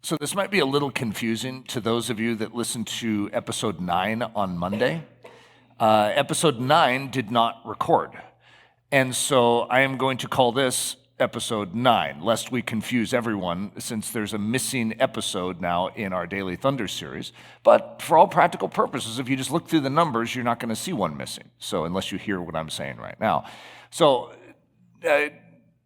So this might be a little confusing to those of you that listened to episode 9 on Monday. Episode 9 did not record. And so I am going to call this episode 9, lest we confuse everyone, since there's a missing episode now in our Daily Thunder series. But for all practical purposes, if you just look through the numbers, you're not going to see one missing. So unless you hear what I'm saying right now. So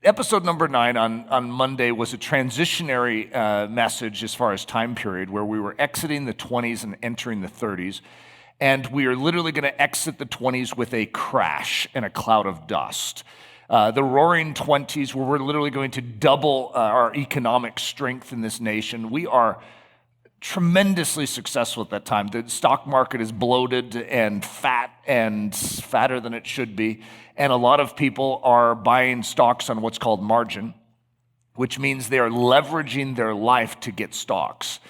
episode number 9 on Monday was a transitionary message as far as time period, where we were exiting the 20s and entering the 30s. And we are literally going to exit the 20s with a crash and a cloud of dust. The roaring 20s, where we're literally going to double our economic strength in this nation. We are tremendously successful at that time. The stock market is bloated and fat and fatter than it should be. And a lot of people are buying stocks on what's called margin, which means they are leveraging their life to get stocks.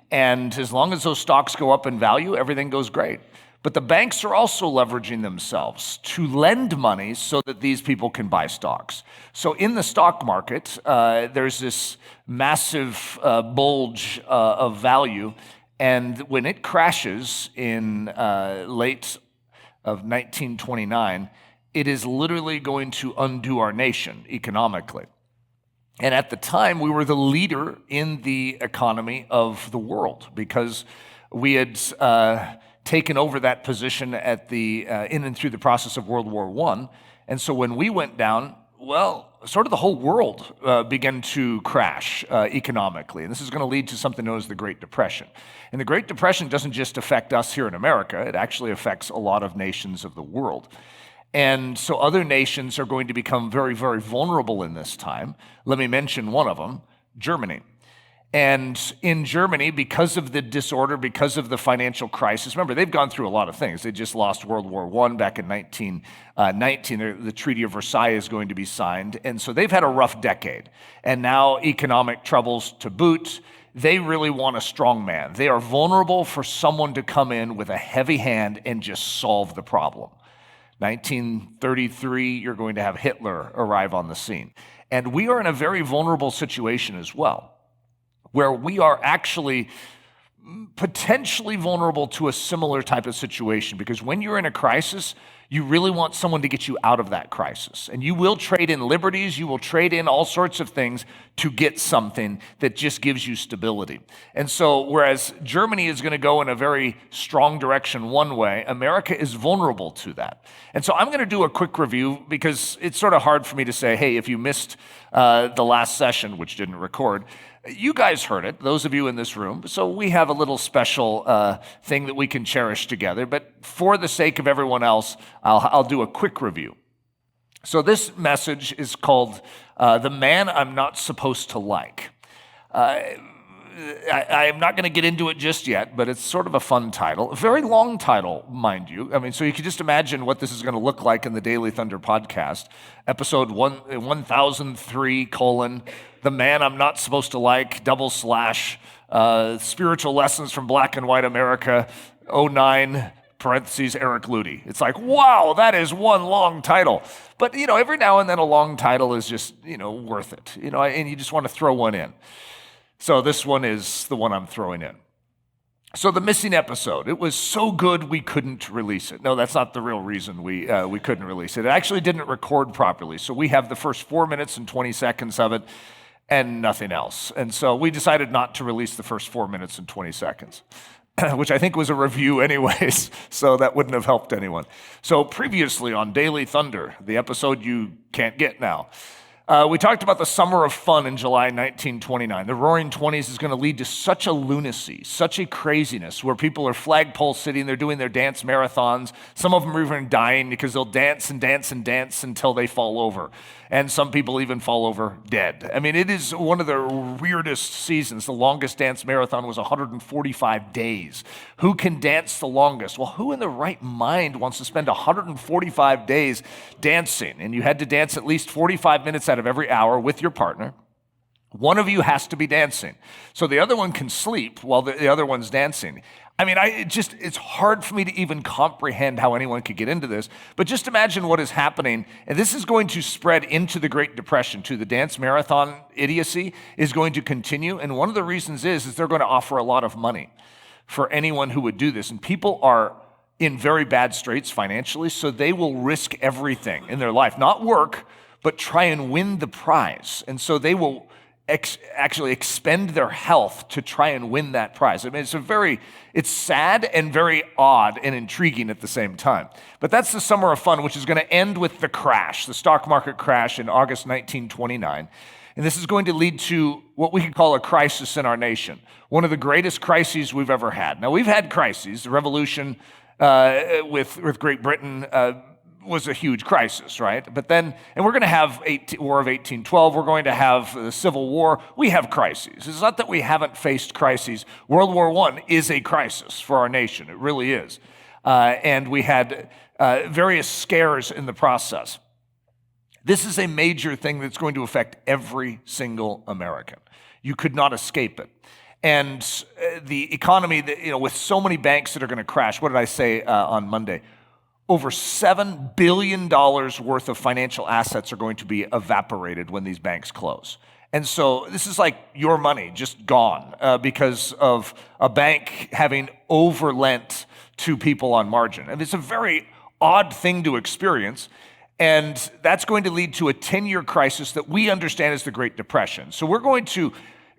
And as long as those stocks go up in value, everything goes great. But the banks are also leveraging themselves to lend money so that these people can buy stocks. So in the stock market, there's this massive bulge of value. And when it crashes in late of 1929, it is literally going to undo our nation economically. And at the time, we were the leader in the economy of the world because we had taken over that position at the in and through the process of World War I. And so when we went down, well, sort of the whole world began to crash economically. And this is going to lead to something known as the Great Depression. And the Great Depression doesn't just affect us here in America. It actually affects a lot of nations of the world. And so other nations are going to become very, very vulnerable in this time. Let me mention one of them, Germany. And in Germany, because of the disorder, because of the financial crisis, remember, they've gone through a lot of things. They just lost World War I back in 1919. The Treaty of Versailles is going to be signed. And so they've had a rough decade. And now economic troubles to boot. They really want a strong man. They are vulnerable for someone to come in with a heavy hand and just solve the problem. 1933, you're going to have Hitler arrive on the scene. And we are in a very vulnerable situation as well, where we are actually potentially vulnerable to a similar type of situation, because when you're in a crisis, you really want someone to get you out of that crisis. And you will trade in liberties, you will trade in all sorts of things to get something that just gives you stability. And so whereas Germany is going to go in a very strong direction one way, America is vulnerable to that. And so I'm going to do a quick review, because it's sort of hard for me to say, hey, if you missed the last session, which didn't record, you guys heard it, those of you in this room, so we have a little special thing that we can cherish together. But for the sake of everyone else, I'll do a quick review. So this message is called The Man I'm Not Supposed to Like. I am not going to get into it just yet, but it's sort of a fun title. A very long title, mind you. I mean, so you can just imagine what this is going to look like in the Daily Thunder podcast. Episode 1003, The Man I'm Not Supposed to Like, / Spiritual Lessons from Black and White America, 09, parentheses, Eric Ludy. It's like, wow, that is one long title. But, every now and then a long title is just, worth it, and you just want to throw one in. So this one is the one I'm throwing in. So the missing episode, it was so good we couldn't release it. No, that's not the real reason we couldn't release it. It actually didn't record properly. So we have the first 4 minutes and 20 seconds of it and nothing else. And so we decided not to release the first 4 minutes and 20 seconds, which I think was a review anyways, so that wouldn't have helped anyone. So previously on Daily Thunder, the episode you can't get now, we talked about the summer of fun in July 1929. The Roaring 20s is going to lead to such a lunacy, such a craziness, where people are flagpole sitting, they're doing their dance marathons. Some of them are even dying because they'll dance and dance and dance until they fall over. And some people even fall over dead. I mean, it is one of the weirdest seasons. The longest dance marathon was 145 days. Who can dance the longest? Well, who in their right mind wants to spend 145 days dancing? And you had to dance at least 45 minutes out of every hour with your partner. One of you has to be dancing. So the other one can sleep while the other one's dancing. I mean, it's hard for me to even comprehend how anyone could get into this, but just imagine what is happening, and this is going to spread into the Great Depression too. The dance marathon idiocy is going to continue, and one of the reasons is they're going to offer a lot of money for anyone who would do this, and people are in very bad straits financially, so they will risk everything in their life, not work, but try and win the prize, and so they will actually expend their health to try and win that prize. I mean, it's sad and very odd and intriguing at the same time. But that's the summer of fun, which is going to end with the crash, the stock market crash in August 1929. And this is going to lead to what we could call a crisis in our nation, one of the greatest crises we've ever had. Now, we've had crises. The revolution with Great Britain was a huge crisis, right? But then, and we're going to have War of 1812, we're going to have the Civil War. We have crises. It's not that we haven't faced crises. World War I is a crisis for our nation. It really is. And we had various scares in the process. This is a major thing that's going to affect every single American. You could not escape it. And the economy, with so many banks that are going to crash, what did I say on Monday? Over $7 billion worth of financial assets are going to be evaporated when these banks close. And so this is like your money just gone because of a bank having overlent to people on margin. And it's a very odd thing to experience. And that's going to lead to a 10-year crisis that we understand as the Great Depression. So we're going to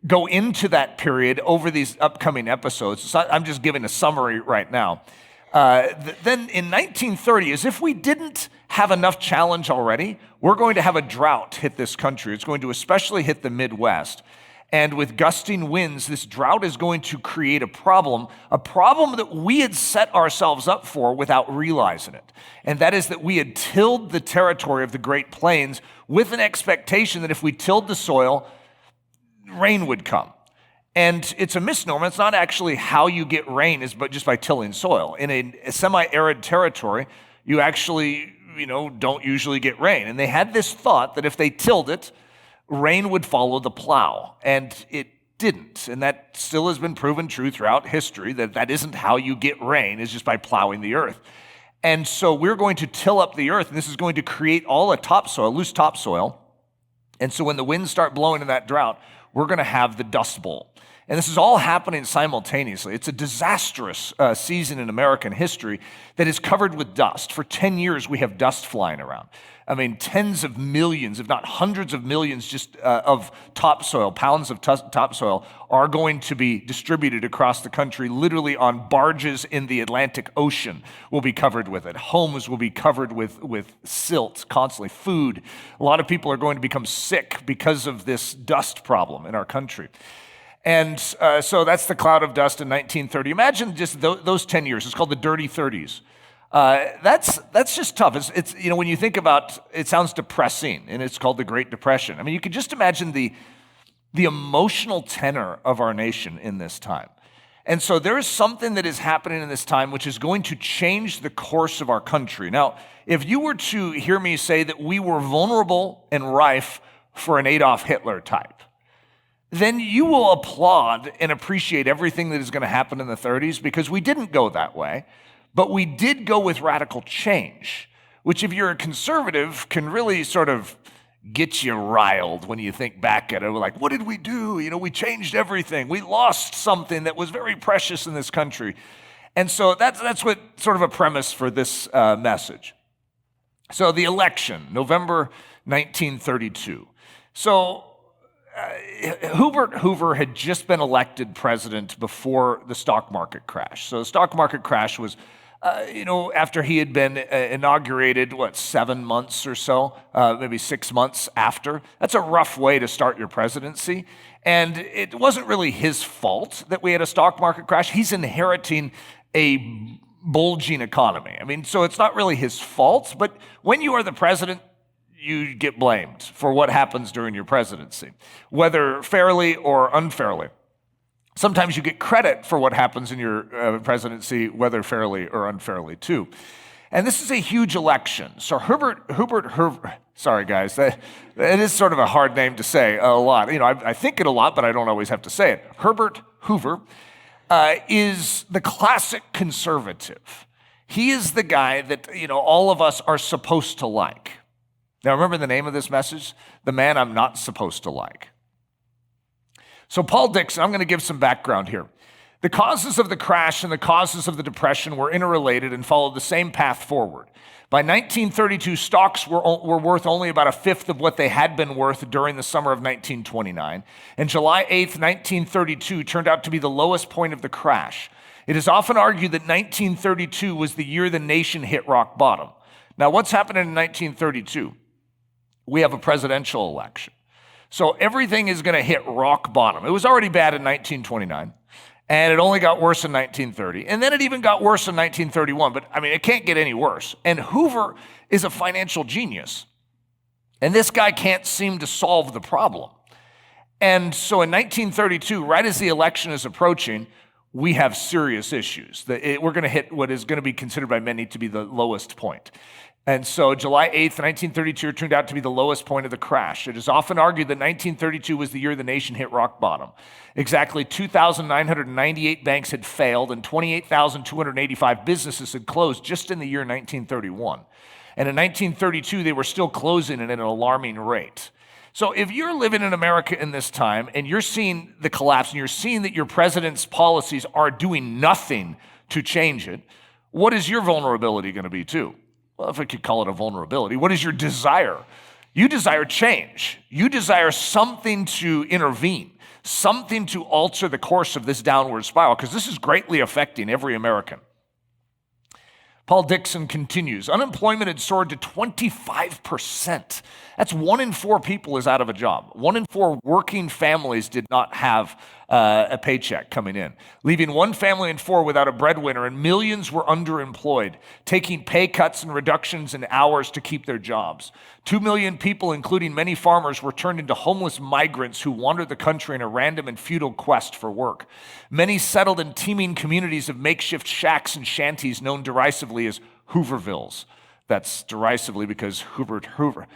go into that period over these upcoming episodes. I'm just giving a summary right now. Then in 1930, as if we didn't have enough challenge already, we're going to have a drought hit this country. It's going to especially hit the Midwest. And with gusting winds, this drought is going to create a problem that we had set ourselves up for without realizing it. And that is that we had tilled the territory of the Great Plains with an expectation that if we tilled the soil, rain would come. And it's a misnomer. It's not actually how you get rain, but just by tilling soil. In a semi-arid territory, you actually, don't usually get rain. And they had this thought that if they tilled it, rain would follow the plow. And it didn't. And that still has been proven true throughout history, that isn't how you get rain, is just by plowing the earth. And so we're going to till up the earth, and this is going to create all loose topsoil. And so when the winds start blowing in that drought, we're going to have the Dust Bowl. And this is all happening simultaneously. It's a disastrous season in American history that is covered with dust. For 10 years, we have dust flying around. I mean, tens of millions, if not hundreds of millions just of topsoil, pounds of topsoil are going to be distributed across the country, literally on barges in the Atlantic Ocean will be covered with it. Homes will be covered with silt constantly, food. A lot of people are going to become sick because of this dust problem in our country. And so that's the cloud of dust in 1930. Imagine just those 10 years. It's called the Dirty 30s. That's just tough. It's when you think about it, sounds depressing, and it's called the Great Depression. I mean, you could just imagine the emotional tenor of our nation in this time. And so there is something that is happening in this time which is going to change the course of our country. Now, if you were to hear me say that we were vulnerable and rife for an Adolf Hitler type, then you will applaud and appreciate everything that is going to happen in the 30s because we didn't go that way, but we did go with radical change, which if you're a conservative can really sort of get you riled when you think back at it. We're like, what did we do? We changed everything. We lost something that was very precious in this country. And so that's what sort of a premise for this message. So the election, November 1932. So Hoover had just been elected president before the stock market crash. So the stock market crash was, after he had been inaugurated, 7 months or so, maybe 6 months after. That's a rough way to start your presidency. And it wasn't really his fault that we had a stock market crash. He's inheriting a bulging economy. I mean, so it's not really his fault, but when you are the president, you get blamed for what happens during your presidency, whether fairly or unfairly. Sometimes you get credit for what happens in your presidency, whether fairly or unfairly too. And this is a huge election. So Herbert Sorry, guys. It is sort of a hard name to say a lot. I think it a lot, but I don't always have to say it. Herbert Hoover is the classic conservative. He is the guy that, all of us are supposed to like. Now, remember the name of this message? The man I'm not supposed to like. So Paul Dixon, I'm going to give some background here. The causes of the crash and the causes of the depression were interrelated and followed the same path forward. By 1932, stocks were worth only about a fifth of what they had been worth during the summer of 1929. And July 8th, 1932 turned out to be the lowest point of the crash. It is often argued that 1932 was the year the nation hit rock bottom. Now, what's happening in 1932? We have a presidential election. So everything is going to hit rock bottom. It was already bad in 1929. And it only got worse in 1930. And then it even got worse in 1931. But it can't get any worse. And Hoover is a financial genius. And this guy can't seem to solve the problem. And so in 1932, right as the election is approaching, we have serious issues. We're going to hit what is going to be considered by many to be the lowest point. And so July 8th, 1932 turned out to be the lowest point of the crash. It is often argued that 1932 was the year the nation hit rock bottom. Exactly 2,998 banks had failed and 28,285 businesses had closed just in the year 1931. And in 1932, they were still closing at an alarming rate. So if you're living in America in this time and you're seeing the collapse and you're seeing that your president's policies are doing nothing to change it, what is your vulnerability going to be too? Well, if I could call it a vulnerability, what is your desire? You desire change. You desire something to intervene, something to alter the course of this downward spiral, because this is greatly affecting every American. Paul Dixon continues, unemployment had soared to 25%. That's 1 in 4 people is out of a job. 1 in 4 working families did not have a paycheck coming in, leaving 1 family in 4 without a breadwinner, and millions were underemployed, taking pay cuts and reductions in hours to keep their jobs. 2 million people, including many farmers, were turned into homeless migrants who wandered the country in a random and futile quest for work. Many settled in teeming communities of makeshift shacks and shanties known derisively as Hoovervilles. That's derisively because Herbert Hoover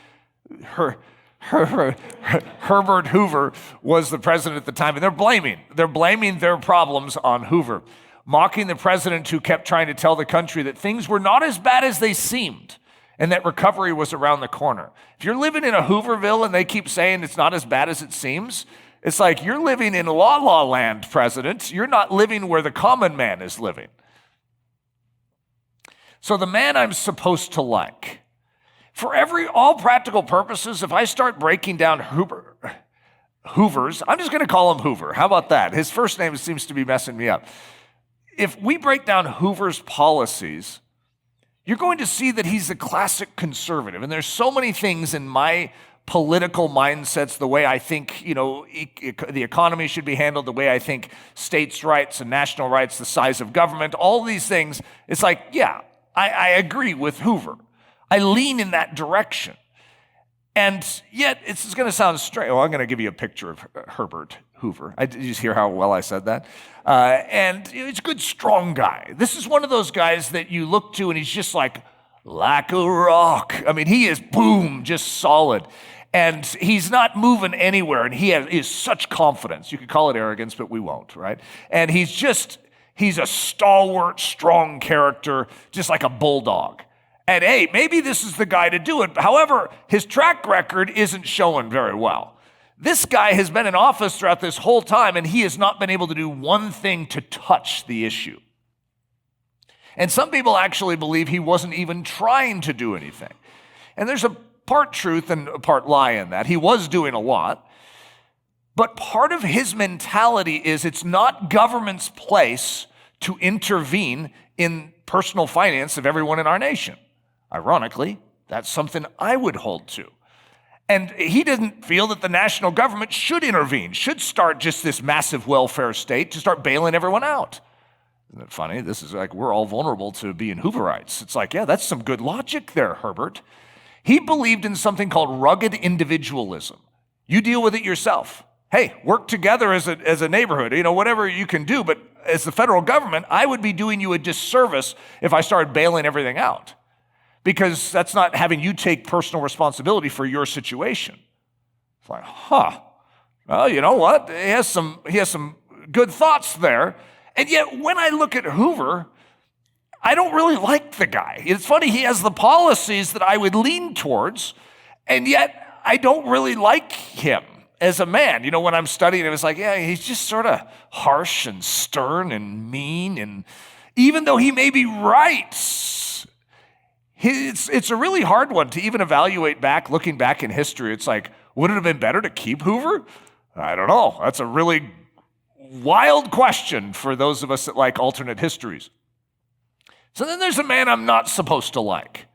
was the president at the time, and they're blaming their problems on Hoover, mocking the president who kept trying to tell the country that things were not as bad as they seemed and that recovery was around the corner. If you're living in a Hooverville and they keep saying it's not as bad as it seems, it's like you're living in la land, President. You're not living where the common man is living. So the man I'm supposed to like, for all practical purposes, if I start breaking down Hoover's, I'm just going to call him Hoover. How about that? His first name seems to be messing me up. If we break down Hoover's policies, you're going to see that he's a classic conservative. And there's so many things in my political mindsets, the way I think, the economy should be handled, the way I think states' rights and national rights, the size of government, all these things. It's like, yeah, I agree with Hoover. I lean in that direction. And yet, it's going to sound strange. Well, I'm going to give you a picture of Herbert Hoover. Did you just hear how well I said that? And he's a good, strong guy. This is one of those guys that you look to and he's just like a rock. He is, boom, just solid. And he's not moving anywhere. And he is such confidence. You could call it arrogance, but we won't, right? And he's a stalwart, strong character, just like a bulldog. And hey, maybe this is the guy to do it. However, his track record isn't showing very well. This guy has been in office throughout this whole time, and he has not been able to do one thing to touch the issue. And some people actually believe he wasn't even trying to do anything. And there's a part truth and a part lie in that. He was doing a lot. But part of his mentality is it's not government's place to intervene in personal finance of everyone in our nation. Ironically, that's something I would hold to. And he didn't feel that the national government should intervene, should start just this massive welfare state to start bailing everyone out. Isn't it funny? This is like we're all vulnerable to being Hooverites. It's like, yeah, that's some good logic there, Herbert. He believed in something called rugged individualism. You deal with it yourself. Hey, work together as a neighborhood, whatever you can do. But as the federal government, I would be doing you a disservice if I started bailing everything out. because that's not having you take personal responsibility for your situation. It's like, well, you know what? He has some good thoughts there. And yet when I look at Hoover, I don't really like the guy. It's funny, he has the policies that I would lean towards, and yet I don't really like him as a man. You know, when I'm studying, it was like, yeah, he's just sort of harsh and stern and mean, and even though he may be right, it's a really hard one to even evaluate back, looking back in history. It's like, would it have been better to keep Hoover? I don't know. That's a really wild question for those of us that like alternate histories. So then there's a man I'm not supposed to like,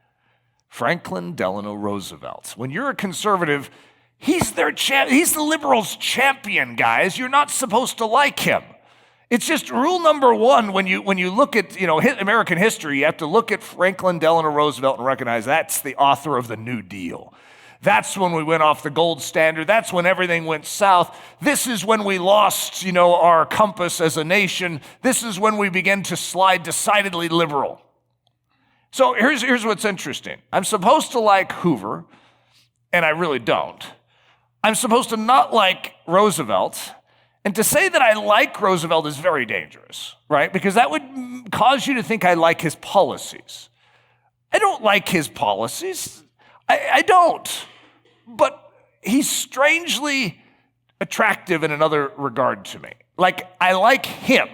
Franklin Delano Roosevelt. When you're a conservative, he's the liberals' champion, guys. You're not supposed to like him. It's just rule number one when you look at American history, you have to look at Franklin Delano Roosevelt and recognize that's the author of the New Deal. That's when we went off the gold standard. That's when everything went south. This is when we lost, our compass as a nation. This is when we began to slide decidedly liberal. So here's what's interesting. I'm supposed to like Hoover, and I really don't. I'm supposed to not like Roosevelt, and to say that I like Roosevelt is very dangerous, right? Because that would cause you to think I like his policies. I don't like his policies. I don't. But he's strangely attractive in another regard to me. Like, I like him.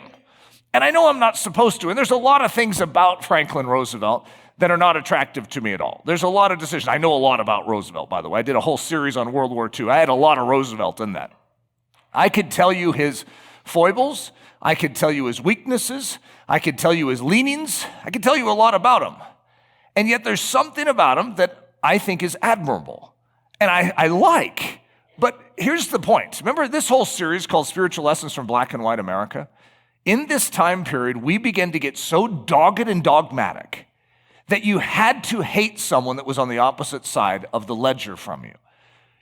And I know I'm not supposed to. And there's a lot of things about Franklin Roosevelt that are not attractive to me at all. There's a lot of decisions. I know a lot about Roosevelt, by the way. I did a whole series on World War II. I had a lot of Roosevelt in that. I could tell you his foibles. I could tell you his weaknesses. I could tell you his leanings. I could tell you a lot about him. And yet there's something about him that I think is admirable, and I like. But here's the point. Remember this whole series called Spiritual Lessons from Black and White America? In this time period, we began to get so dogged and dogmatic that you had to hate someone that was on the opposite side of the ledger from you.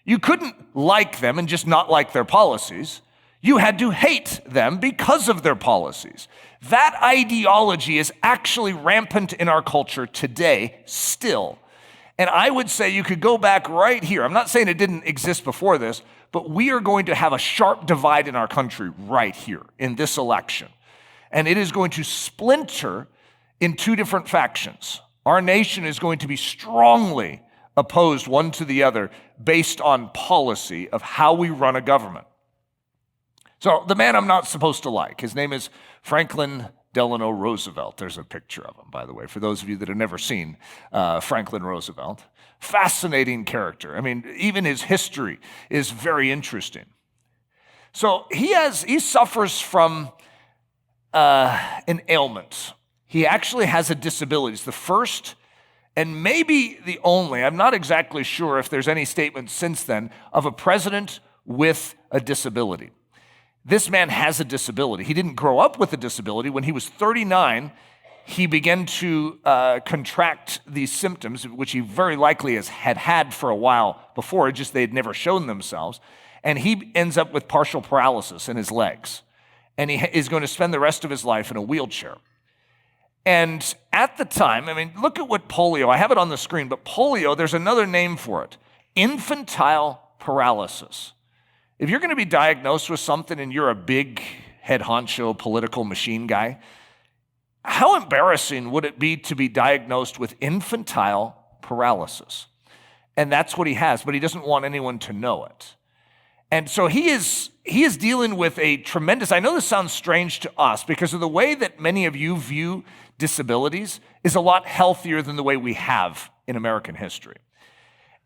You couldn't like them and just not like their policies. You had to hate them because of their policies. That ideology is actually rampant in our culture today still. And I would say you could go back right here. I'm not saying it didn't exist before this, but we are going to have a sharp divide in our country right here in this election. And it is going to splinter in two different factions. Our nation is going to be strongly opposed one to the other based on policy of how we run a government. So the man I'm not supposed to like, his name is Franklin Delano Roosevelt. There's a picture of him, by the way, for those of you that have never seen Franklin Roosevelt. Fascinating character. I mean, even his history is very interesting. So he suffers from an ailment. He actually has a disability. It's the first and maybe the only, I'm not exactly sure if there's any statement since then, of a president with a disability. This man has a disability. He didn't grow up with a disability. When he was 39, he began to contract these symptoms, which he very likely had for a while before, just they had never shown themselves. And he ends up with partial paralysis in his legs. And he is going to spend the rest of his life in a wheelchair. And at the time, I mean, look at what polio, I have it on the screen, but polio, there's another name for it, infantile paralysis. If you're going to be diagnosed with something and you're a big head honcho political machine guy, how embarrassing would it be to be diagnosed with infantile paralysis? And that's what he has, but he doesn't want anyone to know it. And so he is dealing with a tremendous, I know this sounds strange to us because of the way that many of you view disabilities is a lot healthier than the way we have in American history.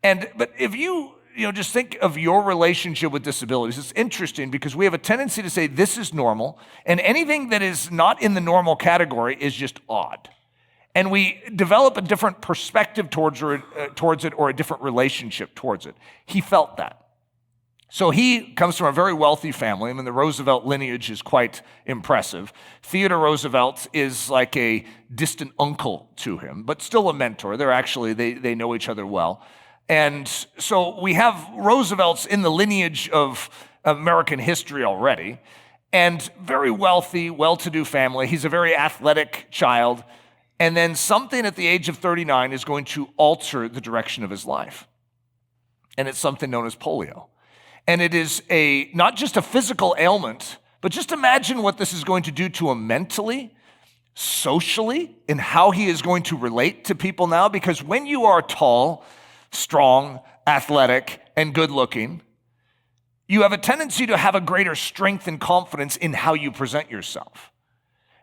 But if you just think of your relationship with disabilities, it's interesting because we have a tendency to say this is normal, and anything that is not in the normal category is just odd. And we develop a different perspective towards it or a different relationship towards it. He felt that. So he comes from a very wealthy family. I mean, the Roosevelt lineage is quite impressive. Theodore Roosevelt is like a distant uncle to him, but still a mentor. They know each other well. And so we have Roosevelts in the lineage of American history already, and very wealthy, well-to-do family. He's a very athletic child. And then something at the age of 39 is going to alter the direction of his life. And it's something known as polio. And it is not just a physical ailment, but just imagine what this is going to do to him mentally, socially, and how he is going to relate to people now. Because when you are tall, strong, athletic, and good looking, you have a tendency to have a greater strength and confidence in how you present yourself.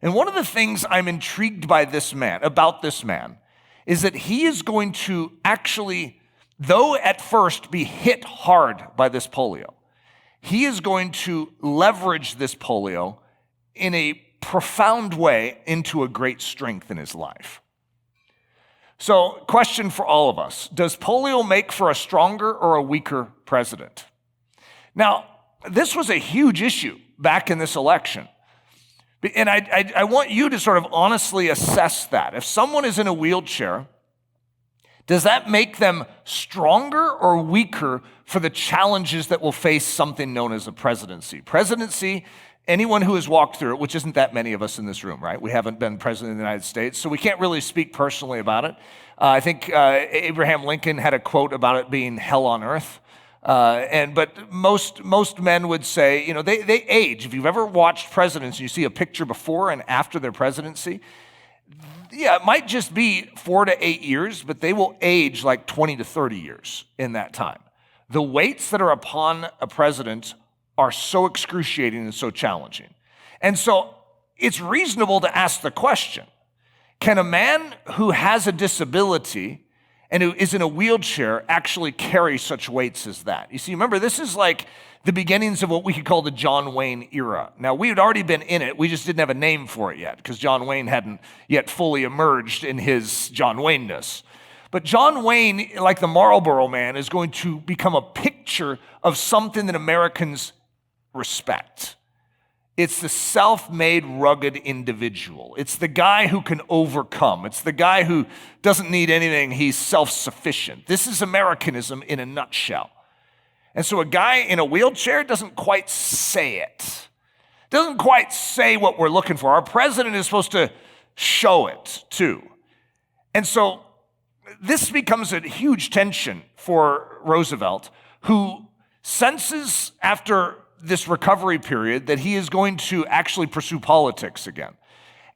And one of the things I'm intrigued by about this man, is that he is going to actually, though at first be hit hard by this polio, he is going to leverage this polio in a profound way into a great strength in his life. So, question for all of us: does polio make for a stronger or a weaker president? Now, this was a huge issue back in this election. And I want you to sort of honestly assess that. If someone is in a wheelchair, does that make them stronger or weaker for the challenges that will face something known as a presidency? Presidency, anyone who has walked through it, which isn't that many of us in this room, right? We haven't been president of the United States, so we can't really speak personally about it. I think Abraham Lincoln had a quote about it being hell on earth. But most men would say, they age. If you've ever watched presidents, you see a picture before and after their presidency. Yeah, it might just be 4 to 8 years, but they will age like 20 to 30 years in that time. The weights that are upon a president are so excruciating and so challenging. And so it's reasonable to ask the question, can a man who has a disability and who is in a wheelchair actually carry such weights as that? You see, remember, this is like the beginnings of what we could call the John Wayne era. Now, we had already been in it. We just didn't have a name for it yet because John Wayne hadn't yet fully emerged in his John Wayne-ness. But John Wayne, like the Marlboro Man, is going to become a picture of something that Americans respect. It's the self-made, rugged individual. It's the guy who can overcome. It's the guy who doesn't need anything. He's self-sufficient. This is Americanism in a nutshell. And so a guy in a wheelchair doesn't quite say it. Doesn't quite say what we're looking for. Our president is supposed to show it too. And so this becomes a huge tension for Roosevelt, who senses after this recovery period that he is going to actually pursue politics again.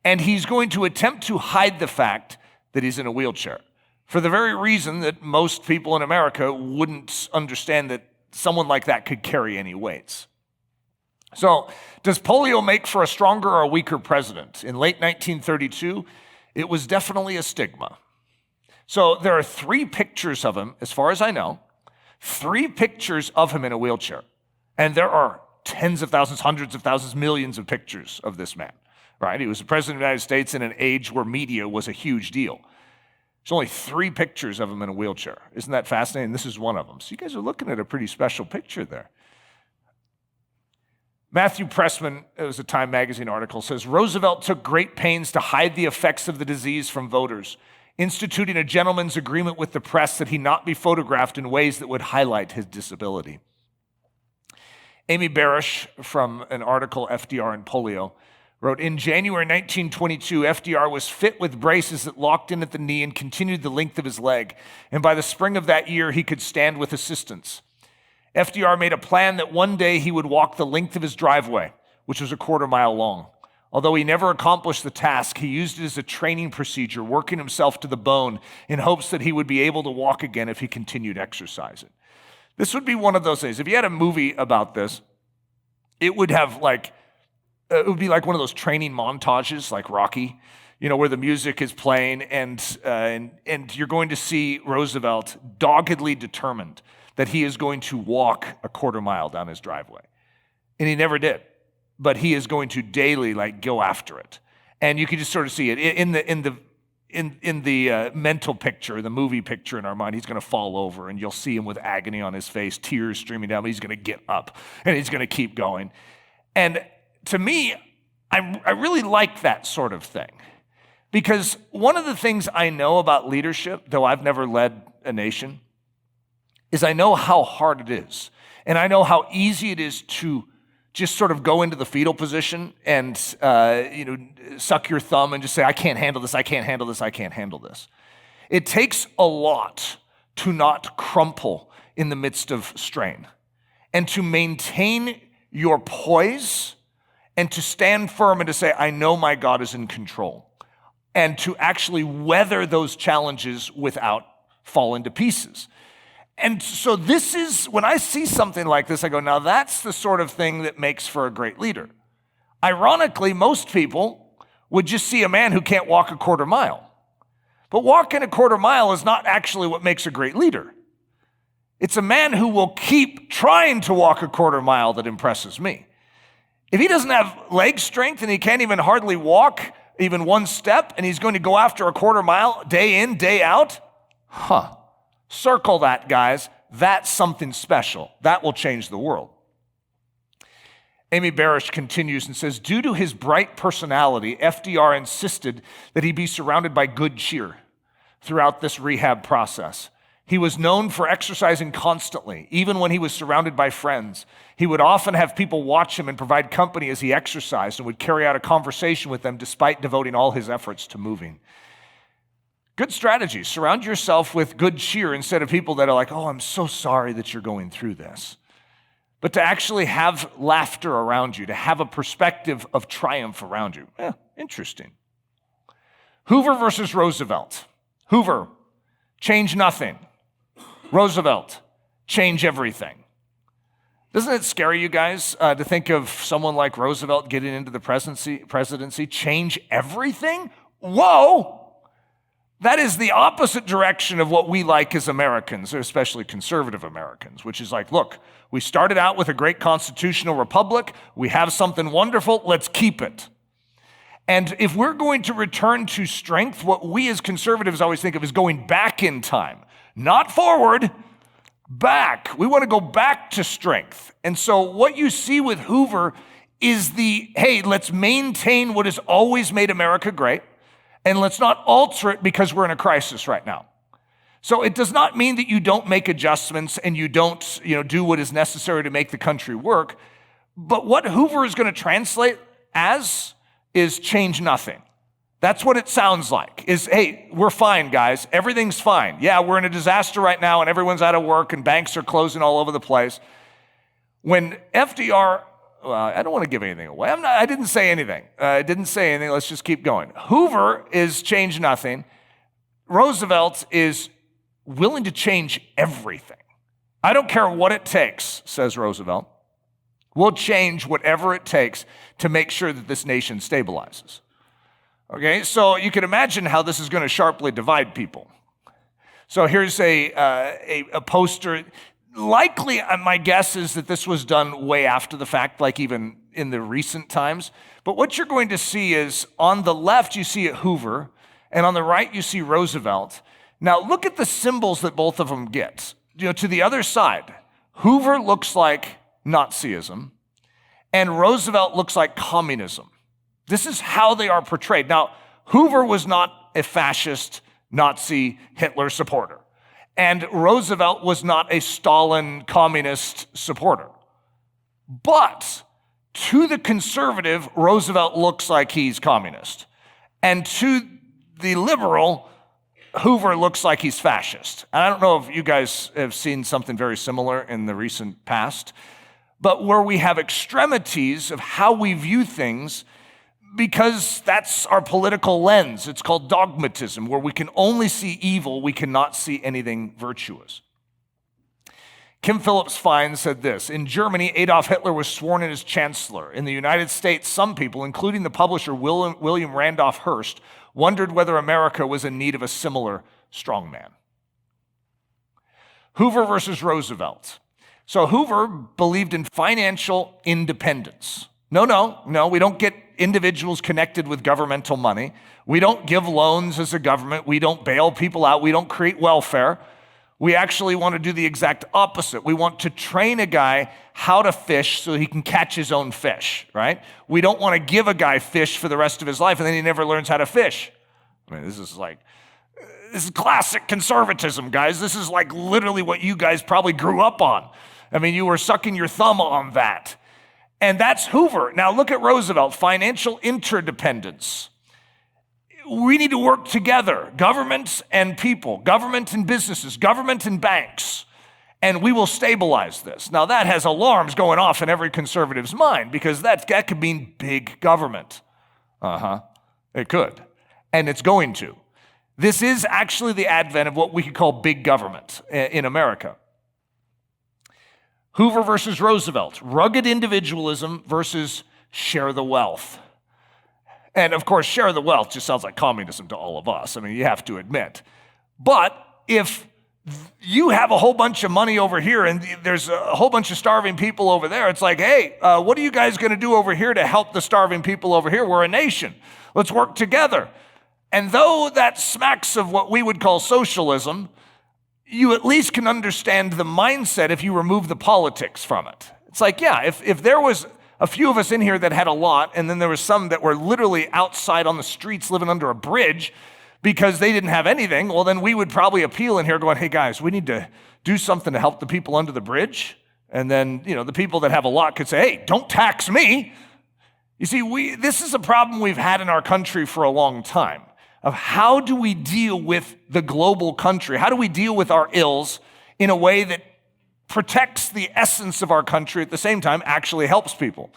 And he's going to attempt to hide the fact that he's in a wheelchair, for the very reason that most people in America wouldn't understand that someone like that could carry any weights. So, does polio make for a stronger or a weaker president? In late 1932, it was definitely a stigma. So there are 3 pictures of him, as far as I know, 3 pictures of him in a wheelchair. And there are tens of thousands, hundreds of thousands, millions of pictures of this man, right? He was the president of the United States in an age where media was a huge deal. There's only 3 pictures of him in a wheelchair. Isn't that fascinating? This is one of them. So you guys are looking at a pretty special picture there. Matthew Pressman, it was a Time magazine article, says, Roosevelt took great pains to hide the effects of the disease from voters, instituting a gentleman's agreement with the press that he not be photographed in ways that would highlight his disability. Amy Barish, from an article, FDR and Polio, wrote, in January 1922, FDR was fit with braces that locked in at the knee and continued the length of his leg. And by the spring of that year, he could stand with assistance. FDR made a plan that one day he would walk the length of his driveway, which was a 1/4 mile long. Although he never accomplished the task, he used it as a training procedure, working himself to the bone in hopes that he would be able to walk again if he continued exercising. This would be one of those things. If you had a movie about this, it would have it would be like one of those training montages, like Rocky, where the music is playing, and you're going to see Roosevelt doggedly determined that he is going to walk a 1/4 mile down his driveway, and he never did. But he is going to daily go after it, and you can just sort of see it in the mental picture, the movie picture in our mind. He's going to fall over, and you'll see him with agony on his face, tears streaming down. But he's going to get up, and he's going to keep going. And to me, I really like that sort of thing, because one of the things I know about leadership, though I've never led a nation, is I know how hard it is, and I know how easy it is to just sort of go into the fetal position and suck your thumb and just say, I can't handle this, I can't handle this, I can't handle this. It takes a lot to not crumple in the midst of strain and to maintain your poise and to stand firm and to say, I know my God is in control, and to actually weather those challenges without falling to pieces. And so this is, when I see something like this, I go, now that's the sort of thing that makes for a great leader. Ironically, most people would just see a man who can't walk a quarter mile. But walking a quarter mile is not actually what makes a great leader. It's a man who will keep trying to walk a quarter mile that impresses me. If he doesn't have leg strength and he can't even hardly walk even one step, and he's going to go after a quarter mile day in, day out, circle that, guys. That's something special. That will change the world. Amy Barish continues and says, due to his bright personality, FDR insisted that he be surrounded by good cheer throughout this rehab process. He was known for exercising constantly, even when he was surrounded by friends. He would often have people watch him and provide company as he exercised and would carry out a conversation with them despite devoting all his efforts to moving. Good strategy. Surround yourself with good cheer instead of people that are like, oh, I'm so sorry that you're going through this. But to actually have laughter around you, to have a perspective of triumph around you. Interesting. Hoover versus Roosevelt. Hoover, change nothing. Roosevelt, change everything. Doesn't it scare you guys to think of someone like Roosevelt getting into the presidency, change everything? Whoa! That is the opposite direction of what we like as Americans, especially conservative Americans, which is like, look, we started out with a great constitutional republic. We have something wonderful. Let's keep it. And if we're going to return to strength, what we as conservatives always think of is going back in time, not forward, back. We want to go back to strength. And so what you see with Hoover is hey, let's maintain what has always made America great. And let's not alter it because we're in a crisis right now. So it does not mean that you don't make adjustments and you don't, do what is necessary to make the country work. But what Hoover is going to translate as is change nothing. That's what it sounds like, is, hey, we're fine, guys. Everything's fine. Yeah, we're in a disaster right now and everyone's out of work and banks are closing all over the place. When FDR... I don't want to give anything away. I didn't say anything. Let's just keep going. Hoover is change nothing. Roosevelt is willing to change everything. I don't care what it takes, says Roosevelt. We'll change whatever it takes to make sure that this nation stabilizes. Okay, so you can imagine how this is going to sharply divide people. So here's a poster. Likely, my guess is that this was done way after the fact, like even in the recent times. But what you're going to see is on the left, you see Hoover, and on the right, you see Roosevelt. Now, look at the symbols that both of them get. To the other side, Hoover looks like Nazism, and Roosevelt looks like communism. This is how they are portrayed. Now, Hoover was not a fascist, Nazi, Hitler supporter. And Roosevelt was not a Stalin communist supporter. But to the conservative, Roosevelt looks like he's communist. And to the liberal, Hoover looks like he's fascist. And I don't know if you guys have seen something very similar in the recent past, but where we have extremities of how we view things, because that's our political lens. It's called dogmatism, where we can only see evil, we cannot see anything virtuous. Kim Phillips-Fein said this: in Germany, Adolf Hitler was sworn in as chancellor. In the United States, some people, including the publisher William Randolph Hearst, wondered whether America was in need of a similar strongman. Hoover versus Roosevelt. So Hoover believed in financial independence. No, we don't get individuals connected with governmental money. We don't give loans as a government. We don't bail people out. We don't create welfare. We actually want to do the exact opposite. We want to train a guy how to fish so he can catch his own fish, right? We don't want to give a guy fish for the rest of his life and then he never learns how to fish. I mean, this is classic conservatism, guys. This is like literally what you guys probably grew up on. I mean, you were sucking your thumb on that. And that's Hoover. Now look at Roosevelt, financial interdependence. We need to work together, governments and people, government and businesses, government and banks, and we will stabilize this. Now that has alarms going off in every conservative's mind because that could mean big government. It could, and it's going to. This is actually the advent of what we could call big government in America. Hoover versus Roosevelt, rugged individualism versus share the wealth. And of course, share the wealth just sounds like communism to all of us. I mean, you have to admit. But if you have a whole bunch of money over here and there's a whole bunch of starving people over there, it's like, hey, what are you guys going to do over here to help the starving people over here? We're a nation. Let's work together. And though that smacks of what we would call socialism, you at least can understand the mindset if you remove the politics from it. It's like, yeah, if there was a few of us in here that had a lot, and then there was some that were literally outside on the streets living under a bridge because they didn't have anything, well, then we would probably appeal in here going, hey, guys, we need to do something to help the people under the bridge. And then, the people that have a lot could say, hey, don't tax me. You see, this is a problem we've had in our country for a long time of how do we deal with the global country? How do we deal with our ills in a way that protects the essence of our country at the same time actually helps people?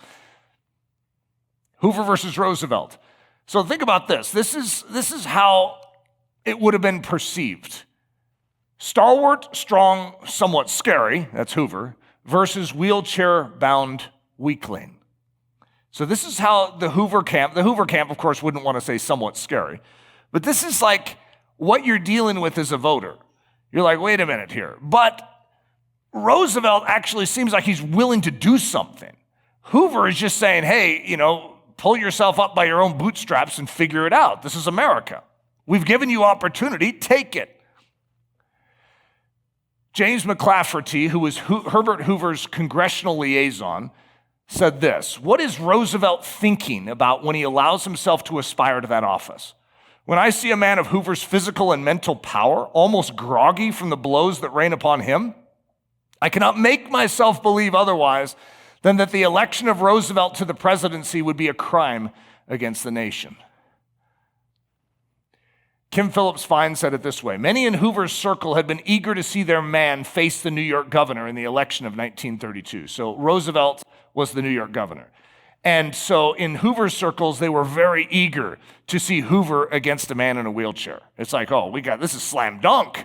Hoover versus Roosevelt. So think about this. This is how it would have been perceived. Stalwart, strong, somewhat scary, that's Hoover, versus wheelchair-bound weakling. So this is how the Hoover camp, of course, wouldn't want to say somewhat scary, but this is like what you're dealing with as a voter. You're like, wait a minute here. But Roosevelt actually seems like he's willing to do something. Hoover is just saying, hey, pull yourself up by your own bootstraps and figure it out. This is America. We've given you opportunity, take it. James McClafferty, who was Herbert Hoover's congressional liaison, said this: what is Roosevelt thinking about when he allows himself to aspire to that office? When I see a man of Hoover's physical and mental power, almost groggy from the blows that rain upon him, I cannot make myself believe otherwise than that the election of Roosevelt to the presidency would be a crime against the nation. Kim Phillips Fine said it this way: many in Hoover's circle had been eager to see their man face the New York governor in the election of 1932. So Roosevelt was the New York governor. And so in Hoover's circles, they were very eager to see Hoover against a man in a wheelchair. It's like, oh, this is slam dunk.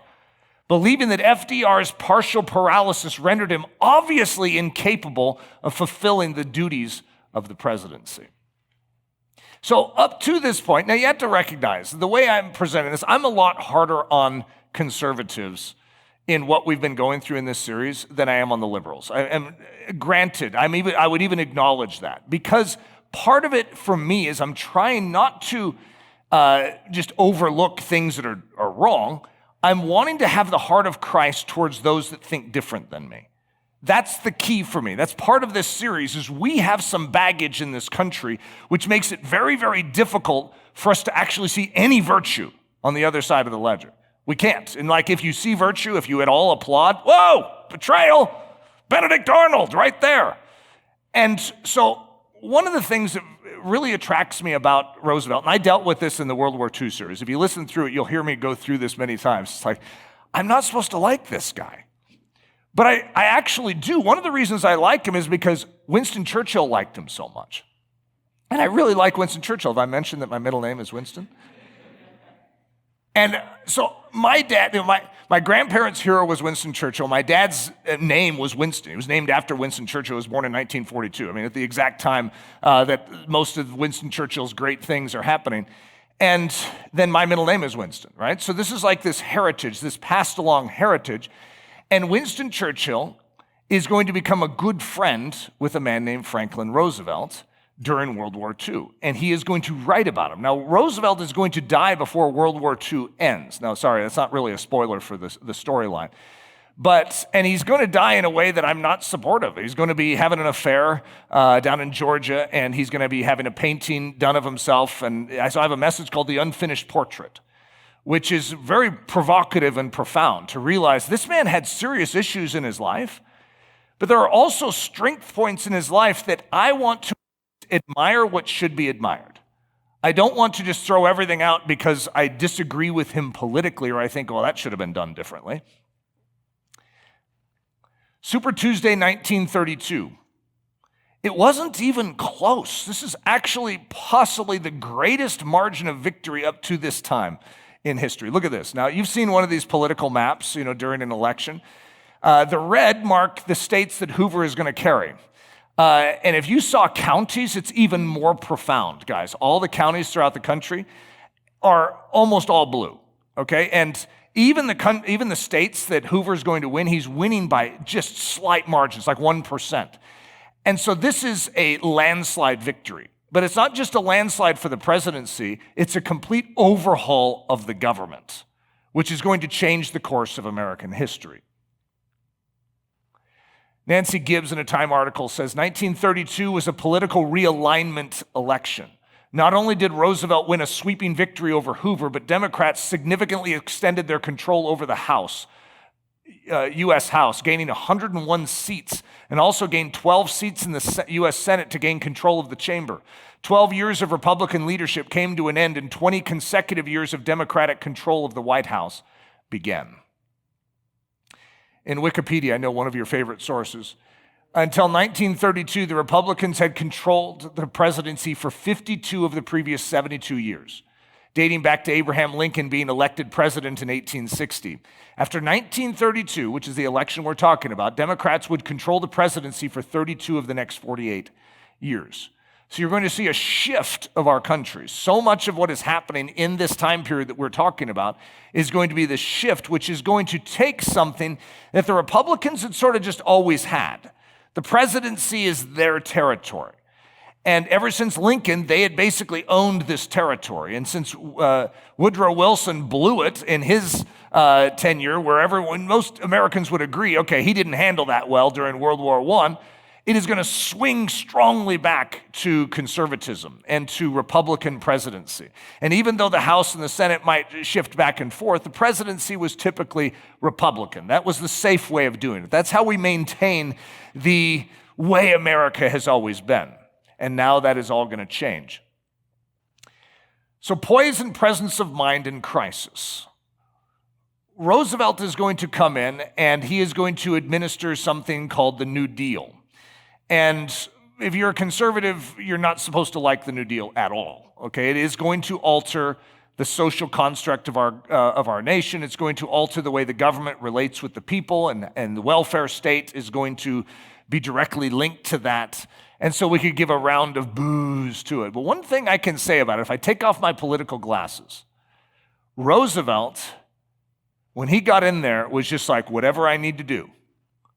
Believing that FDR's partial paralysis rendered him obviously incapable of fulfilling the duties of the presidency. So up to this point, now you have to recognize, the way I'm presenting this, I'm a lot harder on conservatives in what we've been going through in this series than I am on the liberals. Granted, I would even acknowledge that, because part of it for me is I'm trying not to just overlook things that are wrong. I'm wanting to have the heart of Christ towards those that think different than me. That's the key for me. That's part of this series, is we have some baggage in this country, which makes it very, very difficult for us to actually see any virtue on the other side of the ledger. We can't. And like, if you see virtue, if you at all applaud, whoa, betrayal, Benedict Arnold right there. And so one of the things that really attracts me about Roosevelt, and I dealt with this in the World War II series. If you listen through it, you'll hear me go through this many times. It's like, I'm not supposed to like this guy. But I actually do. One of the reasons I like him is because Winston Churchill liked him so much. And I really like Winston Churchill. Have I mentioned that my middle name is Winston? And so my dad, my grandparents' hero was Winston Churchill. My dad's name was Winston. He was named after Winston Churchill. He was born in 1942. I mean, at the exact time that most of Winston Churchill's great things are happening. And then my middle name is Winston, right? So this is like this heritage, this passed along heritage. And Winston Churchill is going to become a good friend with a man named Franklin Roosevelt during World War II, and he is going to write about him. Now, Roosevelt is going to die before World War II ends. Now, sorry, that's not really a spoiler for the storyline. And he's going to die in a way that I'm not supportive. He's going to be having an affair down in Georgia, and he's going to be having a painting done of himself. And so I have a message called The Unfinished Portrait, which is very provocative and profound to realize this man had serious issues in his life, But there are also strength points in his life that I want to admire what should be admired. I don't want to just throw everything out because I disagree with him politically or I think, well, that should have been done differently. Super Tuesday, 1932. It wasn't even close. This is actually possibly the greatest margin of victory up to this time in history. Look at this. Now, you've seen one of these political maps, during an election. The red mark the states that Hoover is going to carry. And if you saw counties, it's even more profound, guys. All the counties throughout the country are almost all blue, okay? And even the states that Hoover's going to win, he's winning by just slight margins, like 1%. And so this is a landslide victory. But it's not just a landslide for the presidency, it's a complete overhaul of the government, which is going to change the course of American history. Nancy Gibbs, in a Time article, says 1932 was a political realignment election. Not only did Roosevelt win a sweeping victory over Hoover, but Democrats significantly extended their control over the House, U.S. House, gaining 101 seats, and also gained 12 seats in the U.S. Senate to gain control of the chamber. 12 years of Republican leadership came to an end, and 20 consecutive years of Democratic control of the White House began. In Wikipedia, I know one of your favorite sources, until 1932, the Republicans had controlled the presidency for 52 of the previous 72 years, dating back to Abraham Lincoln being elected president in 1860. After 1932, which is the election we're talking about, Democrats would control the presidency for 32 of the next 48 years. So you're going to see a shift of our country. So much of what is happening in this time period that we're talking about is going to be the shift, which is going to take something that the Republicans had sort of just always had. The presidency is their territory. And ever since Lincoln, they had basically owned this territory. And since Woodrow Wilson blew it in his tenure, when most Americans would agree, okay, he didn't handle that well during World War I, it is going to swing strongly back to conservatism and to Republican presidency. And even though the House and the Senate might shift back and forth, the presidency was typically Republican. That was the safe way of doing it. That's how we maintain the way America has always been. And now that is all going to change. So poise and presence of mind in crisis. Roosevelt is going to come in and he is going to administer something called the New Deal. And if you're a conservative, you're not supposed to like the New Deal at all, okay? It is going to alter the social construct of our nation. It's going to alter the way the government relates with the people, and the welfare state is going to be directly linked to that. And so we could give a round of boos to it. But one thing I can say about it, if I take off my political glasses, Roosevelt, when he got in there, was just like, whatever I need to do,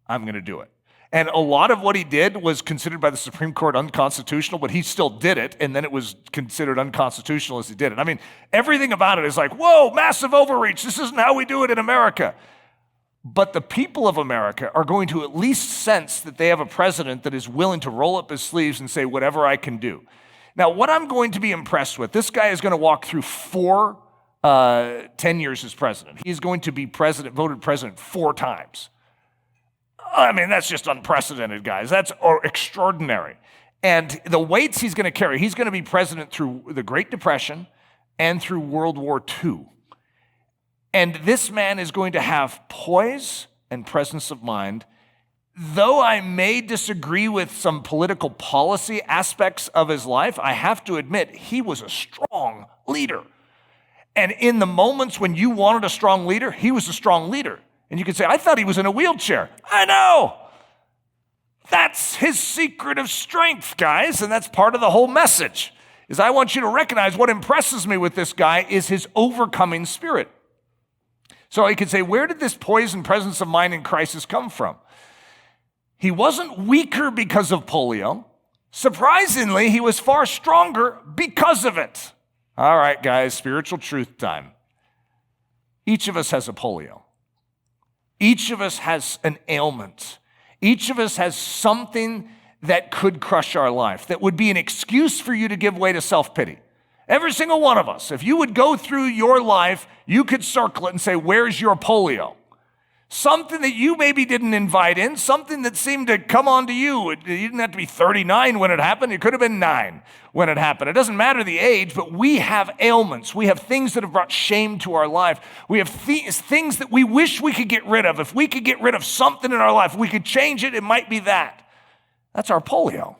I'm going to do it. And a lot of what he did was considered by the Supreme Court unconstitutional, but he still did it, and then it was considered unconstitutional as he did it. I mean, everything about it is like, whoa, massive overreach. This isn't how we do it in America. But the people of America are going to at least sense that they have a president that is willing to roll up his sleeves and say, whatever I can do. Now, what I'm going to be impressed with, this guy is going to walk through 10 years as president. He's going to be voted president 4 times. I mean, that's just unprecedented, guys. That's extraordinary. And the weights he's going to carry, he's going to be president through the Great Depression and through World War II. And this man is going to have poise and presence of mind. Though I may disagree with some political policy aspects of his life, I have to admit he was a strong leader. And in the moments when you wanted a strong leader, he was a strong leader. And you could say, I thought he was in a wheelchair. I know. That's his secret of strength, guys. And that's part of the whole message, is I want you to recognize what impresses me with this guy is his overcoming spirit. So you could say, where did this poise and presence of mind in crisis come from? He wasn't weaker because of polio. Surprisingly, he was far stronger because of it. All right, guys, spiritual truth time. Each of us has a polio. Each of us has an ailment. Each of us has something that could crush our life, that would be an excuse for you to give way to self-pity. Every single one of us, if you would go through your life, you could circle it and say, where's your polio? Something that you maybe didn't invite in, something that seemed to come onto you. You didn't have to be 39 when it happened. It could have been 9 when it happened. It doesn't matter the age, but we have ailments. We have things that have brought shame to our life. We have things that we wish we could get rid of. If we could get rid of something in our life, if we could change it, it might be that. That's our polio.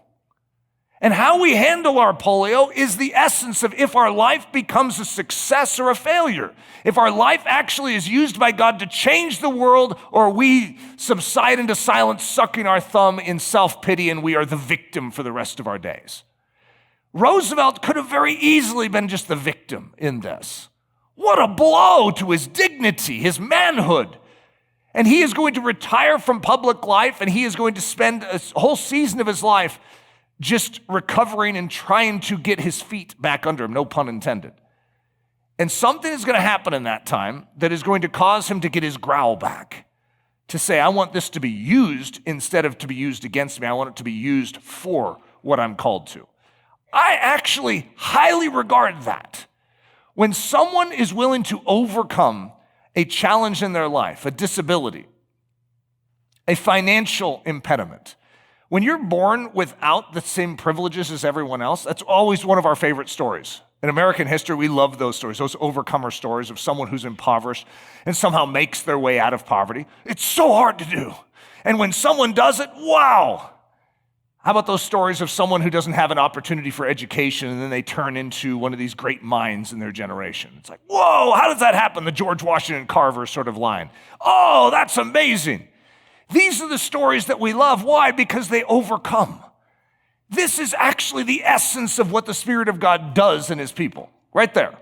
And how we handle our polio is the essence of if our life becomes a success or a failure. If our life actually is used by God to change the world, or we subside into silence, sucking our thumb in self-pity, and we are the victim for the rest of our days. Roosevelt could have very easily been just the victim in this. What a blow to his dignity, his manhood. And he is going to retire from public life, and he is going to spend a whole season of his life just recovering and trying to get his feet back under him, no pun intended. And something is going to happen in that time that is going to cause him to get his growl back, to say, I want this to be used instead of to be used against me. I want it to be used for what I'm called to. I actually highly regard that. When someone is willing to overcome a challenge in their life, a disability, a financial impediment, when you're born without the same privileges as everyone else, that's always one of our favorite stories. In American history, we love those stories, those overcomer stories of someone who's impoverished and somehow makes their way out of poverty. It's so hard to do. And when someone does it, wow. How about those stories of someone who doesn't have an opportunity for education and then they turn into one of these great minds in their generation? It's like, whoa, how does that happen? The George Washington Carver sort of line. Oh, that's amazing. These are the stories that we love. Why? Because they overcome. This is actually the essence of what the Spirit of God does in his people, right there.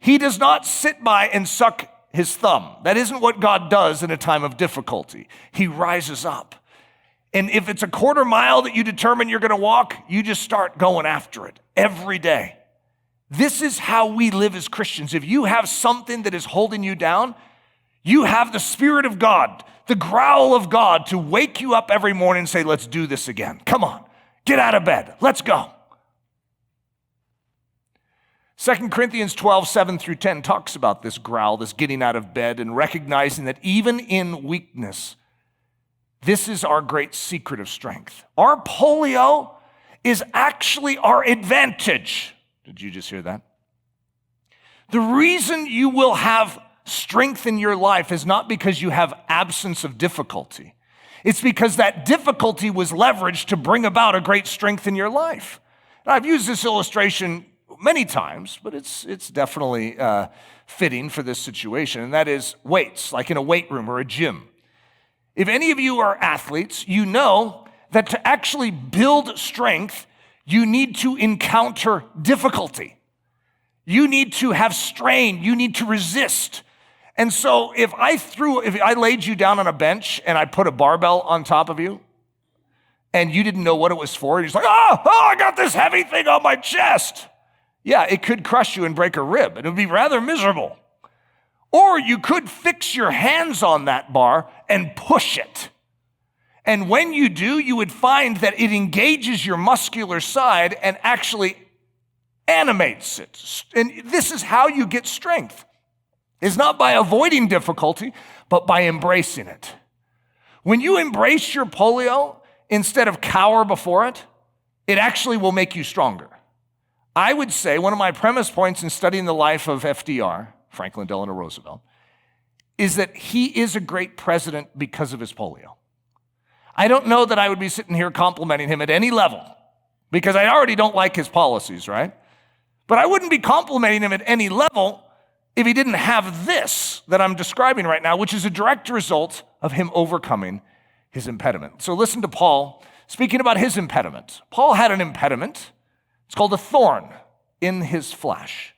He does not sit by and suck his thumb. That isn't what God does in a time of difficulty. He rises up. And if it's a quarter mile that you determine you're going to walk, you just start going after it every day. This is how we live as Christians. If you have something that is holding you down, you have the Spirit of God, the growl of God to wake you up every morning and say, let's do this again. Come on, get out of bed. Let's go. 2 Corinthians 12, 7 through 10 talks about this growl, this getting out of bed and recognizing that even in weakness, this is our great secret of strength. Our polio is actually our advantage. Did you just hear that? The reason you will have strength in your life is not because you have absence of difficulty. It's because that difficulty was leveraged to bring about a great strength in your life. Now, I've used this illustration many times, but it's definitely fitting for this situation, and that is weights, like in a weight room or a gym. If any of you are athletes, you know that to actually build strength, you need to encounter difficulty. You need to have strain. You need to resist. And so if I laid you down on a bench and I put a barbell on top of you and you didn't know what it was for, you're just like, oh, I got this heavy thing on my chest. Yeah, it could crush you and break a rib. It would be rather miserable. Or you could fix your hands on that bar and push it. And when you do, you would find that it engages your muscular side and actually animates it. And this is how you get strength. It's not by avoiding difficulty, but by embracing it. When you embrace your polio instead of cower before it, it actually will make you stronger. I would say one of my premise points in studying the life of FDR, Franklin Delano Roosevelt, is that he is a great president because of his polio. I don't know that I would be sitting here complimenting him at any level because I already don't like his policies, right? But I wouldn't be complimenting him at any level if he didn't have this that I'm describing right now, which is a direct result of him overcoming his impediment. So listen to Paul speaking about his impediment. Paul had an impediment. It's called a thorn in his flesh.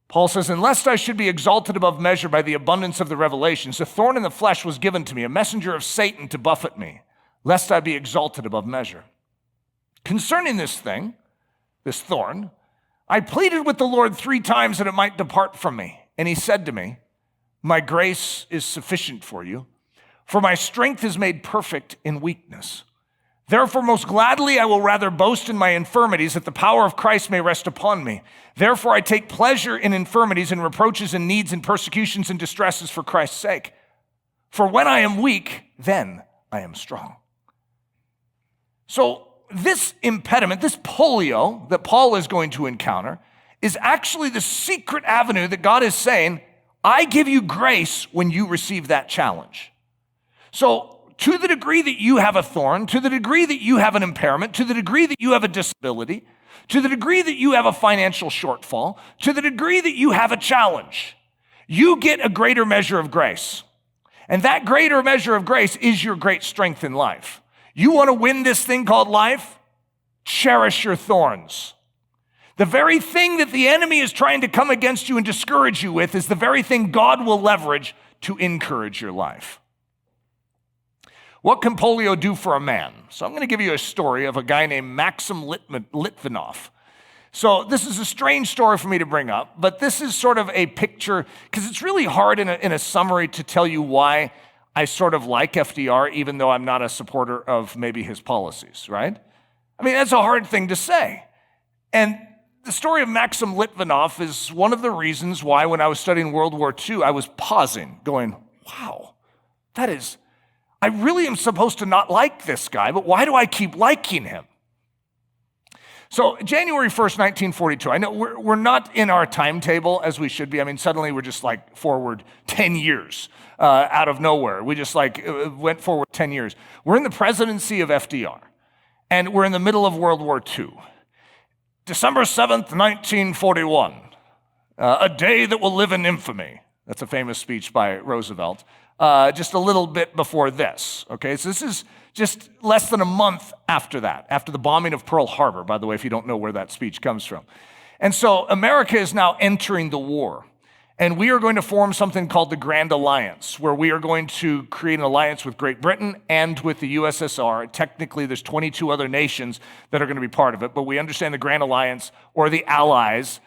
Paul says, "And lest I should be exalted above measure by the abundance of the revelations, a thorn in the flesh was given to me, a messenger of Satan to buffet me, lest I be exalted above measure. Concerning this thing, this thorn, I pleaded with the Lord 3 times that it might depart from me. And he said to me, my grace is sufficient for you, for my strength is made perfect in weakness. Therefore, most gladly I will rather boast in my infirmities, that the power of Christ may rest upon me. Therefore, I take pleasure in infirmities and reproaches and needs and persecutions and distresses for Christ's sake. For when I am weak, then I am strong. So this impediment, this polio that Paul is going to encounter, is actually the secret avenue that God is saying, I give you grace when you receive that challenge. So to the degree that you have a thorn, to the degree that you have an impairment, to the degree that you have a disability, to the degree that you have a financial shortfall, to the degree that you have a challenge, you get a greater measure of grace. And that greater measure of grace is your great strength in life. You want to win this thing called life? Cherish your thorns. The very thing that the enemy is trying to come against you and discourage you with is the very thing God will leverage to encourage your life. What can polio do for a man? So I'm going to give you a story of a guy named Maxim Litvinov. So this is a strange story for me to bring up, but this is sort of a picture, because it's really hard in a summary to tell you why I sort of like FDR, even though I'm not a supporter of maybe his policies, right? I mean, that's a hard thing to say. And the story of Maxim Litvinov is one of the reasons why when I was studying World War II, I was pausing, going, wow, I really am supposed to not like this guy, but why do I keep liking him? So January 1st, 1942, I know we're not in our timetable as we should be. I mean, suddenly we're just like forward 10 years out of nowhere. We just went forward 10 years. We're in the presidency of FDR, and we're in the middle of World War II. December 7th, 1941, a day that will live in infamy. That's a famous speech by Roosevelt. Just a little bit before this, okay? So this is just less than a month after that, after the bombing of Pearl Harbor, by the way, if you don't know where that speech comes from. And so America is now entering the war, and we are going to form something called the Grand Alliance, where we are going to create an alliance with Great Britain and with the USSR. Technically, there's 22 other nations that are going to be part of it, but we understand the Grand Alliance, or the Allies,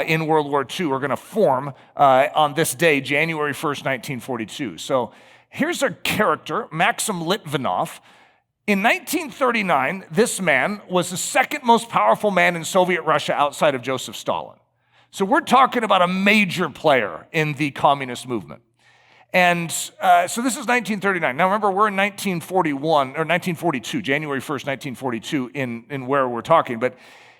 in World War II are going to form on this day, January 1st, 1942. So here's our character, Maxim Litvinov. In 1939, this man was the second most powerful man in Soviet Russia outside of Joseph Stalin. So we're talking about a major player in the communist movement. And so this is 1939. Now remember, we're in 1941, or 1942, January 1st, 1942 in where we're talking. But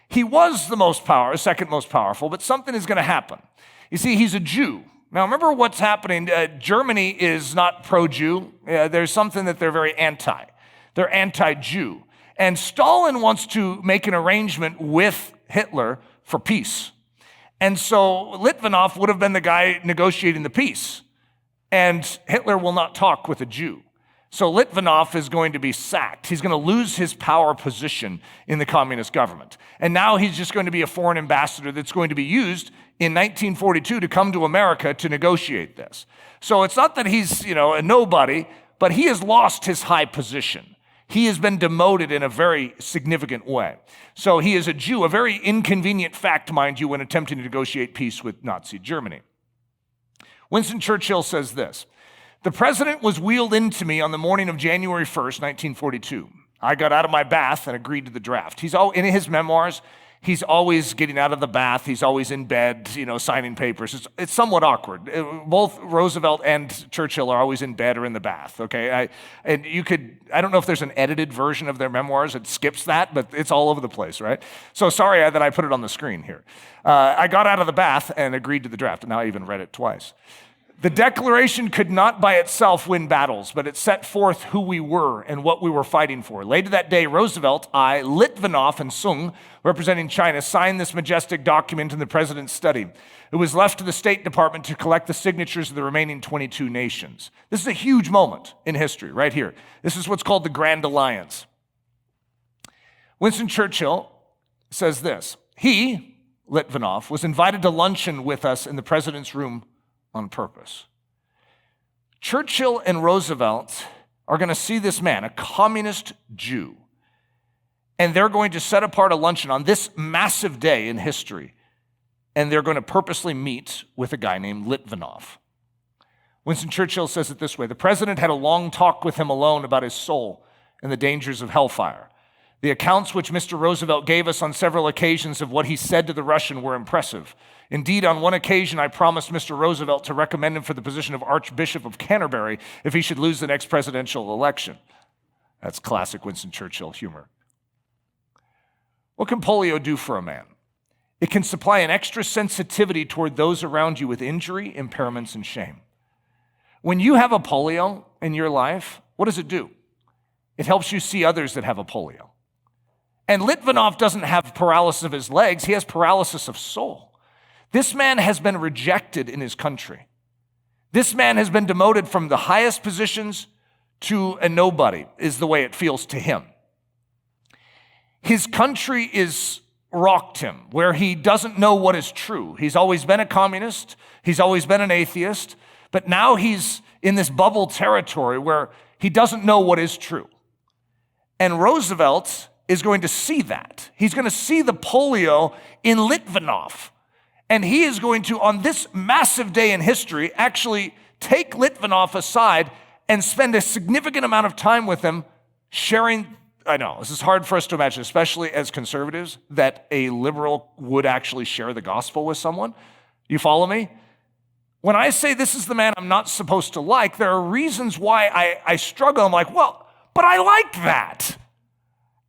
he was the second most powerful, but something is going to happen. You see, he's a Jew. Now, remember what's happening. Germany is not pro-Jew. There's something that they're very anti. They're anti-Jew. And Stalin wants to make an arrangement with Hitler for peace. And so Litvinov would have been the guy negotiating the peace. And Hitler will not talk with a Jew. So Litvinov is going to be sacked. He's going to lose his power position in the communist government. And now he's just going to be a foreign ambassador that's going to be used in 1942 to come to America to negotiate this. So it's not that he's, a nobody, but he has lost his high position. He has been demoted in a very significant way. So he is a Jew, a very inconvenient fact, mind you, when attempting to negotiate peace with Nazi Germany. Winston Churchill says this: "The president was wheeled into me on the morning of January 1st, 1942. I got out of my bath and agreed to the draft." In his memoirs, he's always getting out of the bath. He's always in bed, signing papers. It's somewhat awkward. Both Roosevelt and Churchill are always in bed or in the bath, okay? I don't know if there's an edited version of their memoirs that skips that, but it's all over the place, right? So sorry that I put it on the screen here. I got out of the bath and agreed to the draft. Now I even read it twice. "The Declaration could not by itself win battles, but it set forth who we were and what we were fighting for. Later that day, Roosevelt, I, Litvinov, and Sung, representing China, signed this majestic document in the president's study. It was left to the State Department to collect the signatures of the remaining 22 nations." This is a huge moment in history, right here. This is what's called the Grand Alliance. Winston Churchill says this: "He, Litvinov, was invited to luncheon with us in the president's room on purpose." Churchill and Roosevelt are going to see this man, a communist Jew, and they're going to set apart a luncheon on this massive day in history, and they're going to purposely meet with a guy named Litvinov. Winston Churchill says it this way: "The president had a long talk with him alone about his soul and the dangers of hellfire. The accounts which Mr. Roosevelt gave us on several occasions of what he said to the Russian were impressive. Indeed, on one occasion, I promised Mr. Roosevelt to recommend him for the position of Archbishop of Canterbury if he should lose the next presidential election. That's classic Winston Churchill humor. What can polio do for a man? It can supply an extra sensitivity toward those around you with injury, impairments, and shame. When you have a polio in your life, what does it do? It helps you see others that have a polio. And Litvinov doesn't have paralysis of his legs, he has paralysis of soul. This man has been rejected in his country. This man has been demoted from the highest positions to a nobody, is the way it feels to him. His country is rocked him, where he doesn't know what is true. He's always been a communist, he's always been an atheist, but now he's in this bubble territory where he doesn't know what is true. And Roosevelt is going to see that. He's going to see the polio in Litvinov. And he is going to, on this massive day in history, actually take Litvinov aside and spend a significant amount of time with him sharing. I know, this is hard for us to imagine, especially as conservatives, that a liberal would actually share the gospel with someone. You follow me? When I say this is the man I'm not supposed to like, there are reasons why I struggle. I'm like, well, but I like that.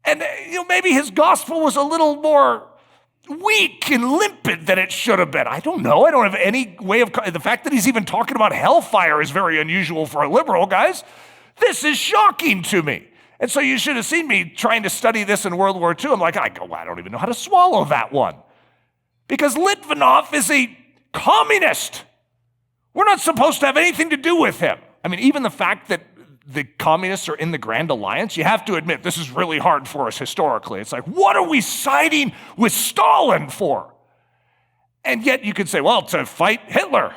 And maybe his gospel was a little more weak and limpid than it should have been. I don't know. I don't have any way of... The fact that he's even talking about hellfire is very unusual for a liberal, guys. This is shocking to me. And so you should have seen me trying to study this in World War II. I'm like, I don't even know how to swallow that one. Because Litvinov is a communist. We're not supposed to have anything to do with him. I mean, even the fact that the communists are in the Grand Alliance, you have to admit this is really hard for us historically. It's like, what are we siding with Stalin for? And yet you could say, well, to fight Hitler.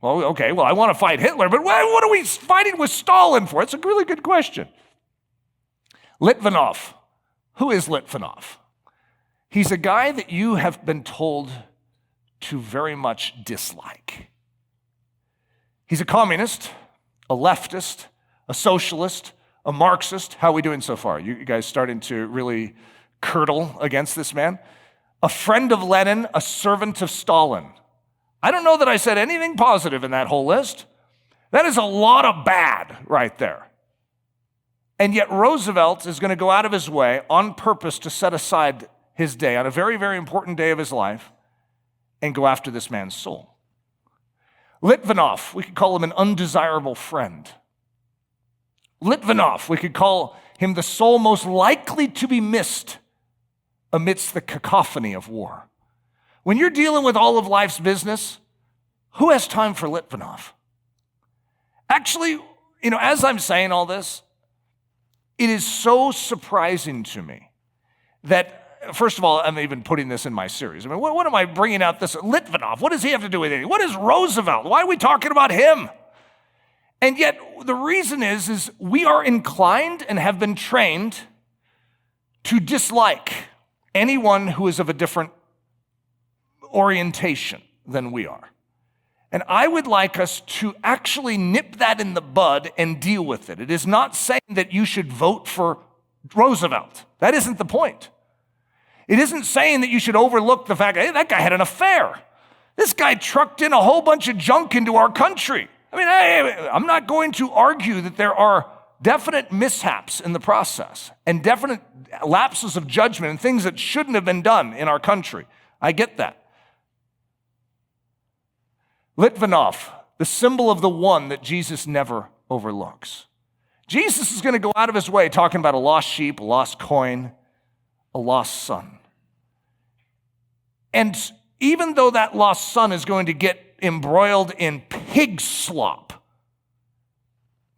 Well, okay, well, I want to fight Hitler, but what are we fighting with Stalin for? It's a really good question. Litvinov. Who is Litvinov? He's a guy that you have been told to very much dislike. He's a communist, a leftist, a socialist, a Marxist. How are we doing so far? You guys starting to really curdle against this man? A friend of Lenin, a servant of Stalin. I don't know that I said anything positive in that whole list. That is a lot of bad right there. And yet Roosevelt is going to go out of his way on purpose to set aside his day on a very, very important day of his life and go after this man's soul. Litvinov, we could call him an undesirable friend. Litvinov, we could call him the soul most likely to be missed amidst the cacophony of war. When you're dealing with all of life's business, who has time for Litvinov? Actually, as I'm saying all this, it is so surprising to me that, first of all, I'm even putting this in my series. I mean, what am I bringing out this? Litvinov, what does he have to do with anything? What is Roosevelt? Why are we talking about him? And yet, the reason is we are inclined and have been trained to dislike anyone who is of a different orientation than we are. And I would like us to actually nip that in the bud and deal with it. It is not saying that you should vote for Roosevelt. That isn't the point. It isn't saying that you should overlook the fact, hey, that guy had an affair. This guy trucked in a whole bunch of junk into our country. I mean, I'm not going to argue that there are definite mishaps in the process and definite lapses of judgment and things that shouldn't have been done in our country. I get that. Litvinov, the symbol of the one that Jesus never overlooks. Jesus is going to go out of his way talking about a lost sheep, a lost coin, a lost son. And even though that lost son is going to get embroiled in pig slop,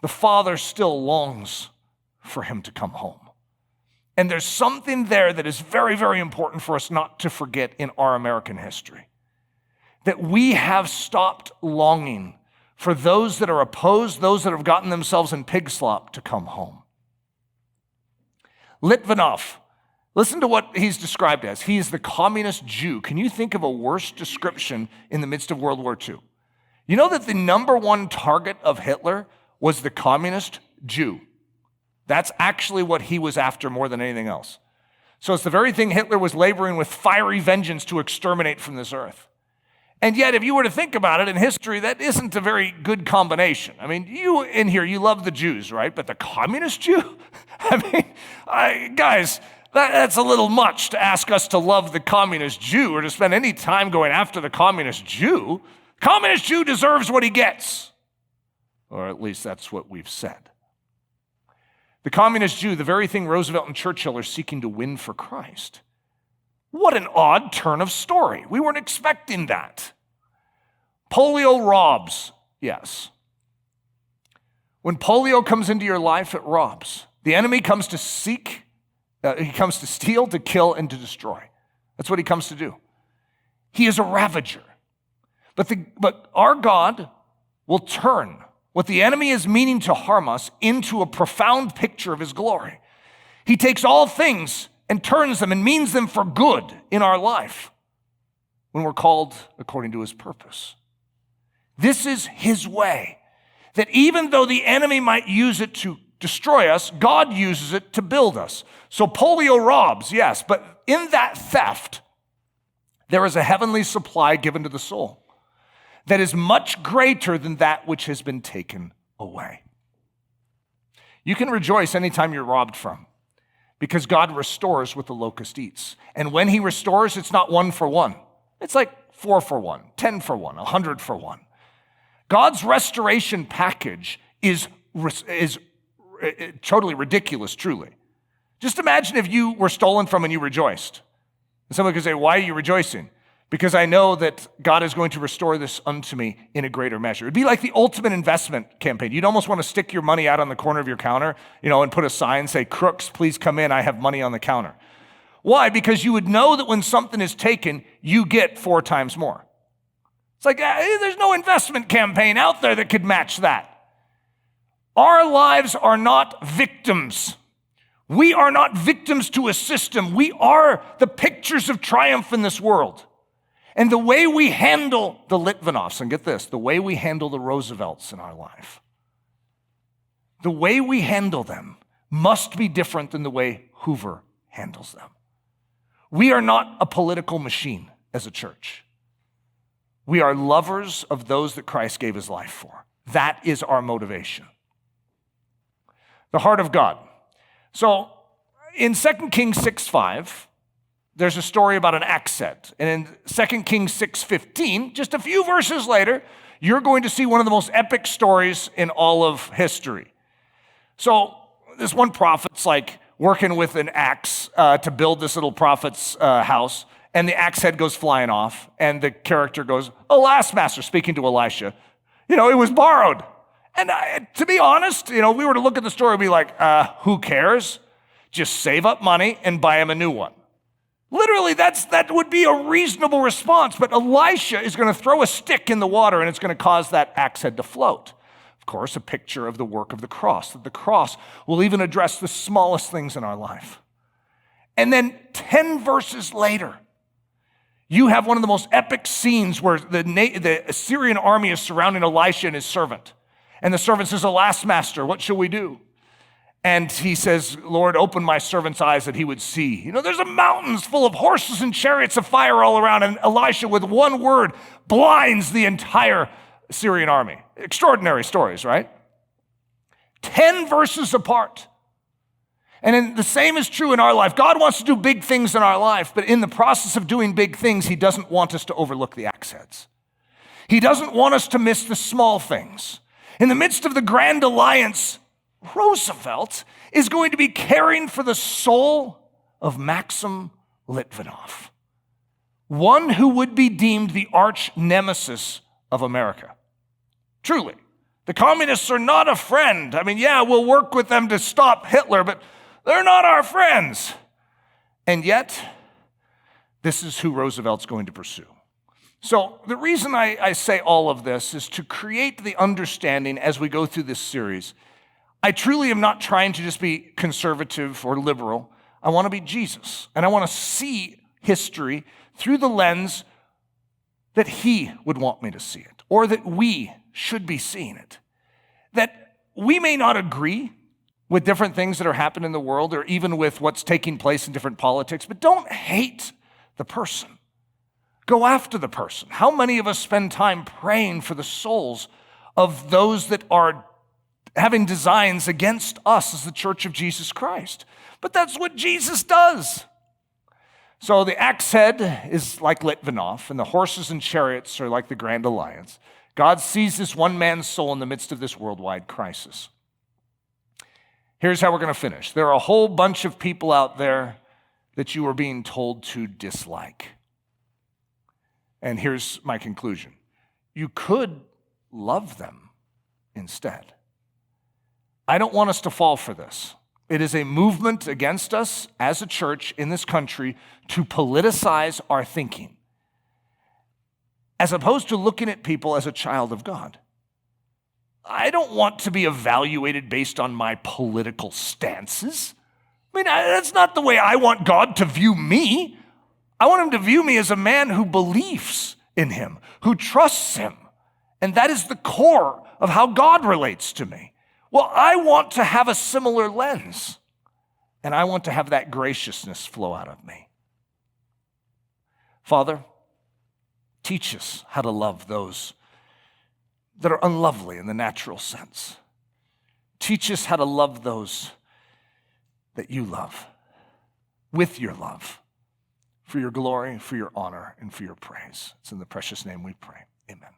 the father still longs for him to come home. And there's something there that is very, very important for us not to forget in our American history. That we have stopped longing for those that are opposed, those that have gotten themselves in pig slop to come home. Litvinov, listen to what he's described as. He is the communist Jew. Can you think of a worse description in the midst of World War II? You know that the number one target of Hitler was the communist Jew. That's actually what he was after more than anything else. So it's the very thing Hitler was laboring with fiery vengeance to exterminate from this earth. And yet, if you were to think about it in history, that isn't a very good combination. I mean, you in here, you love the Jews, right? But the communist Jew? Guys, that's a little much to ask us to love the communist Jew or to spend any time going after the communist Jew. Communist Jew deserves what he gets. Or at least that's what we've said. The communist Jew, the very thing Roosevelt and Churchill are seeking to win for Christ. What an odd turn of story. We weren't expecting that. Polio robs, yes. When polio comes into your life, it robs. The enemy comes to seek, he comes to steal, to kill, and to destroy. That's what he comes to do. He is a ravager. But our God will turn what the enemy is meaning to harm us into a profound picture of his glory. He takes all things and turns them and means them for good in our life when we're called according to his purpose. This is his way, that even though the enemy might use it to destroy us, God uses it to build us. So polio robs, yes, but in that theft, there is a heavenly supply given to the soul that is much greater than that which has been taken away. You can rejoice anytime you're robbed from, because God restores what the locust eats. And when he restores, it's not 1 for 1. It's like 4 for 1, 10 for 1, 100 for 1. God's restoration package is totally ridiculous, truly. Just imagine if you were stolen from and you rejoiced. And someone could say, why are you rejoicing? Because I know that God is going to restore this unto me in a greater measure. It'd be like the ultimate investment campaign. You'd almost want to stick your money out on the corner of your counter, and put a sign, say, crooks, please come in, I have money on the counter. Why? Because you would know that when something is taken, you get 4 times more. It's like, there's no investment campaign out there that could match that. Our lives are not victims. We are not victims to a system. We are the pictures of triumph in this world. And the way we handle the Litvinovs, and get this, the way we handle the Roosevelts in our life, the way we handle them must be different than the way Hoover handles them. We are not a political machine as a church. We are lovers of those that Christ gave his life for. That is our motivation. The heart of God. So in 2 Kings 6:5, there's a story about an axe head. And in 2 Kings 6:15, just a few verses later, you're going to see one of the most epic stories in all of history. So this one prophet's like working with an axe to build this little prophet's house, and the axe head goes flying off, and the character goes, alas, master, speaking to Elisha, it was borrowed. And to be honest, we were to look at the story and be like, who cares? Just save up money and buy him a new one. Literally, that would be a reasonable response, but Elisha is going to throw a stick in the water and it's going to cause that axe head to float. Of course, a picture of the work of the cross, that the cross will even address the smallest things in our life. And then 10 verses later, you have one of the most epic scenes where the Assyrian army is surrounding Elisha and his servant. And the servant says, alas, master, what shall we do? And he says, Lord, open my servant's eyes that he would see. There's a mountains full of horses and chariots of fire all around. And Elisha, with one word, blinds the entire Syrian army. Extraordinary stories, right? 10 verses apart. And then the same is true in our life. God wants to do big things in our life, but in the process of doing big things, he doesn't want us to overlook the axe heads. He doesn't want us to miss the small things. In the midst of the grand alliance, Roosevelt is going to be caring for the soul of Maxim Litvinov, one who would be deemed the arch nemesis of America. Truly, the communists are not a friend. We'll work with them to stop Hitler, but they're not our friends. And yet, this is who Roosevelt's going to pursue. So the reason I say all of this is to create the understanding as we go through this series. I truly am not trying to just be conservative or liberal. I want to be Jesus. And I want to see history through the lens that he would want me to see it, or that we should be seeing it. That we may not agree with different things that are happening in the world, or even with what's taking place in different politics, but don't hate the person. Go after the person. How many of us spend time praying for the souls of those that are having designs against us as the Church of Jesus Christ? But that's what Jesus does. So the axe head is like Litvinov, and the horses and chariots are like the Grand Alliance. God sees this one man's soul in the midst of this worldwide crisis. Here's how we're going to finish. There are a whole bunch of people out there that you are being told to dislike. And here's my conclusion. You could love them instead. I don't want us to fall for this. It is a movement against us as a church in this country to politicize our thinking, as opposed to looking at people as a child of God. I don't want to be evaluated based on my political stances. I mean, that's not the way I want God to view me. I want him to view me as a man who believes in him, who trusts him. And that is the core of how God relates to me. Well, I want to have a similar lens, and I want to have that graciousness flow out of me. Father, teach us how to love those that are unlovely in the natural sense. Teach us how to love those that you love with your love, for your glory, for your honor, and for your praise. It's in the precious name we pray. Amen.